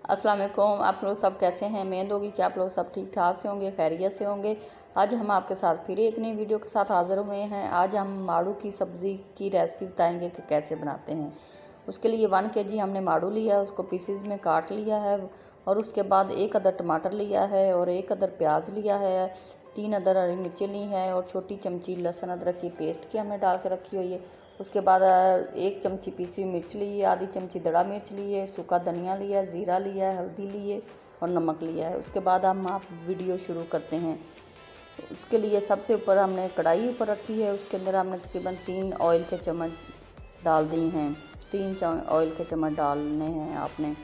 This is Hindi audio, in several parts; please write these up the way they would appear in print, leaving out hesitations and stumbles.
अस्सलाम वालेकुम। आप लोग सब कैसे हैं? उम्मीद होगी कि आप लोग सब ठीक ठाक से होंगे, खैरियत से होंगे। आज हम आपके साथ फिर एक नई वीडियो के साथ हाज़िर हुए हैं। आज हम माड़ू की सब्ज़ी की रेसिपी बताएंगे कि कैसे बनाते हैं। उसके लिए 1 kg हमने माड़ू लिया है, उसको पीसेस में काट लिया है और उसके बाद 1 अदर टमाटर लिया है और 1 अदर प्याज लिया है, 3 अदर हरी मिर्चें ली हैं और छोटी चमची लहसुन अदरक की पेस्ट की हमने डाल के रखी हुई है। उसके बाद 1 चमची पीसी हुई मिर्च ली है, आधी चमची दड़ा मिर्च ली है, सूखा धनिया लिया है, ज़ीरा लिया है, हल्दी ली है और नमक लिया है। उसके बाद हम आप वीडियो शुरू करते हैं। उसके लिए सबसे ऊपर हमने कढ़ाई ऊपर रखी है, उसके अंदर हमने तकरीबन 3 ऑयल के चम्मच डाल दी हैं। 3 ऑयल के चम्मच डालने हैं आपने।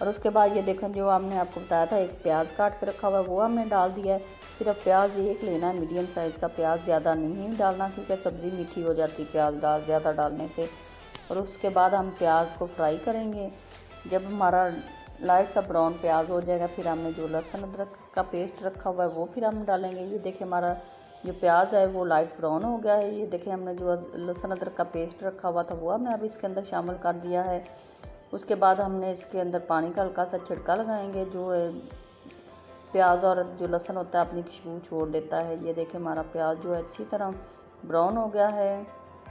और उसके बाद ये देखें, जो हमने आपको बताया था एक प्याज काट के रखा हुआ है वो हमने डाल दिया है। सिर्फ प्याज एक लेना है, मीडियम साइज़ का प्याज, ज़्यादा नहीं डालना क्योंकि सब्ज़ी मीठी हो जाती है प्याज ज़्यादा डालने से। और उसके बाद हम प्याज को फ्राई करेंगे। जब हमारा लाइट सा ब्राउन प्याज हो जाएगा, फिर हमने जो लहसुन अदरक का पेस्ट रखा हुआ है वो फिर हम डालेंगे। ये देखिए हमारा जो प्याज है वो लाइट ब्राउन हो गया है। ये देखिए हमने जो लहसुन अदरक का पेस्ट रखा हुआ था वो हमने अब इसके अंदर शामिल कर दिया है। उसके बाद हमने इसके अंदर पानी का हल्का सा छिड़का लगाएंगे। जो प्याज और जो लहसुन होता है अपनी खुशबू छोड़ देता है। ये देखिए हमारा प्याज जो है अच्छी तरह ब्राउन हो गया है।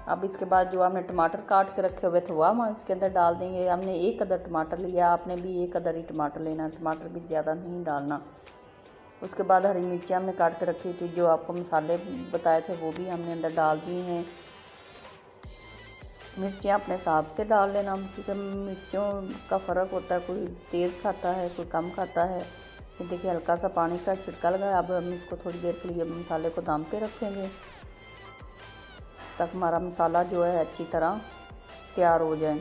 अब इसके बाद जो हमने टमाटर काट के रखे हुए थे वो हम इसके अंदर डाल देंगे। हमने 1 अदर टमाटर लिया, आपने भी 1 अदर ही टमाटर लेना, टमाटर भी ज़्यादा नहीं डालना। उसके बाद हरी मिर्ची हमने काट के रखी थी, जो आपको मसाले बताए थे वो भी हमने अंदर डाल दिए हैं। मिर्चियाँ अपने हिसाब से डाल लेना क्योंकि मिर्चों का फ़र्क होता है, कोई तेज़ खाता है कोई कम खाता है। ये देखिए हल्का सा पानी का छिड़का लगाया। अब हम इसको थोड़ी देर के लिए मसाले को दम पे रखेंगे तक हमारा मसाला जो है अच्छी तरह तैयार हो जाए।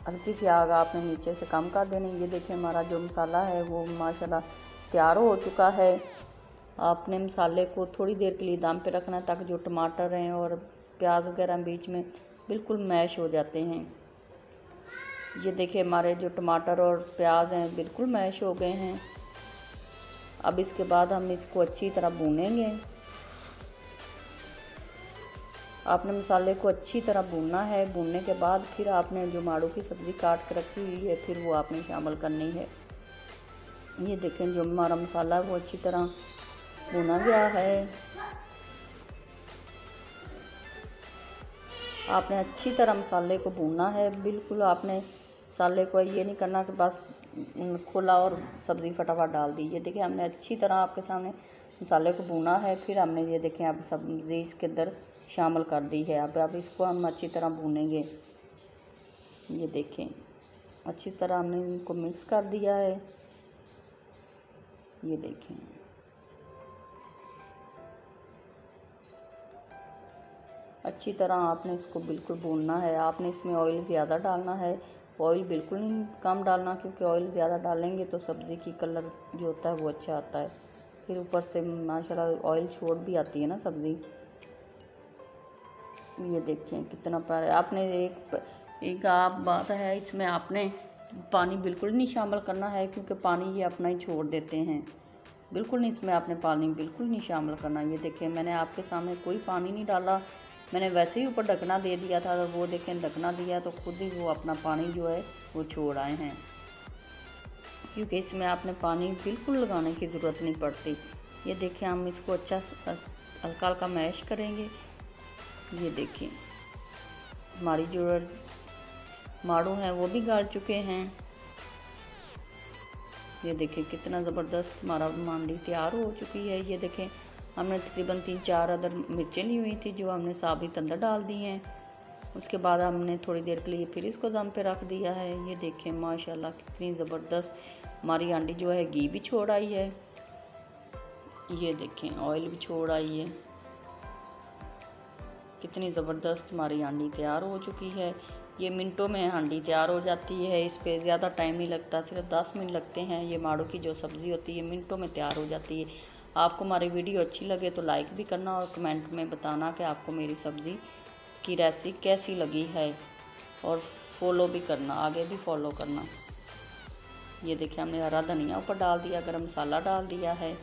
हल्की सी आग आपने नीचे से कम कर देनी। ये देखिए हमारा जो मसाला है वो माशाल्लाह तैयार हो चुका है। आपने मसाले को थोड़ी देर के लिए दम पे रखना ताकि जो टमाटर हैं और प्याज वगैरह बीच में बिल्कुल मैश हो जाते हैं। ये देखिए हमारे जो टमाटर और प्याज हैं बिल्कुल मैश हो गए हैं। अब इसके बाद हम इसको अच्छी तरह भूनेंगे। आपने मसाले को अच्छी तरह भूनना है। भूनने के बाद फिर आपने जो माड़ू की सब्ज़ी काट के रखी हुई है फिर वो आपने शामिल करनी है। ये देखें जो हमारा मसाला वो अच्छी तरह भुना गया है। आपने अच्छी तरह मसाले को भूनना है। बिल्कुल आपने मसाले को ये नहीं करना कि बस खोला और सब्ज़ी फटाफट डाल दी। ये देखिए हमने अच्छी तरह आपके सामने मसाले को भूना है। फिर हमने ये देखें अब सब्ज़ी इसके अंदर शामिल कर दी है। अब इसको हम अच्छी तरह भूनेंगे। ये देखें अच्छी तरह हमने इनको मिक्स कर दिया है। ये देखें अच्छी तरह आपने इसको बिल्कुल भूनना है। आपने इसमें ऑयल ज़्यादा डालना है, ऑयल बिल्कुल नहीं कम डालना क्योंकि ऑयल ज़्यादा डालेंगे तो सब्ज़ी की कलर जो होता है वो अच्छा आता है। फिर ऊपर से माशाल्लाह ऑयल छोड़ भी आती है ना सब्ज़ी। ये देखें कितना प्यारा। आपने एक आप बात है, इसमें आपने पानी बिल्कुल नहीं शामिल करना है क्योंकि पानी ये अपना ही छोड़ देते हैं। बिल्कुल नहीं, इसमें आपने पानी बिल्कुल नहीं शामिल करना। ये देखें मैंने आपके सामने कोई पानी नहीं डाला, मैंने वैसे ही ऊपर ढकना दे दिया था। वो देखें ढकना दिया तो खुद ही वो अपना पानी जो है वो छोड़ आए हैं क्योंकि इसमें आपने पानी बिल्कुल लगाने की ज़रूरत नहीं पड़ती। ये देखें हम इसको अच्छा हल्का हल्का मैश करेंगे। ये देखिए हमारी जो माड़ू हैं वो भी गल चुके हैं। ये देखें कितना ज़बरदस्त हमारा मांडी तैयार हो चुकी है। ये देखें हमने तकरीबन 3-4 अदर मिर्चें ली हुई थी जो हमने साबित अंदर डाल दी हैं। उसके बाद हमने थोड़ी देर के लिए फिर इसको दम पे रख दिया है। ये देखें माशाल्लाह कितनी ज़बरदस्त हमारी आंडी जो है घी भी छोड़ आई है। ये देखें ऑयल भी छोड़ आई है। कितनी ज़बरदस्त हमारी हांडी तैयार हो चुकी है। ये मिनटों में हांडी तैयार हो जाती है। इस पे ज़्यादा टाइम नहीं लगता, सिर्फ 10 मिनट लगते हैं। ये माड़ू की जो सब्ज़ी होती है मिनटों में तैयार हो जाती है। आपको हमारी वीडियो अच्छी लगे तो लाइक भी करना और कमेंट में बताना कि आपको मेरी सब्ज़ी की रेसिपी कैसी लगी है और फॉलो भी करना, आगे भी फॉलो करना। ये देखिए हमने हरा धनिया ऊपर डाल दिया, गरम मसाला डाल दिया है।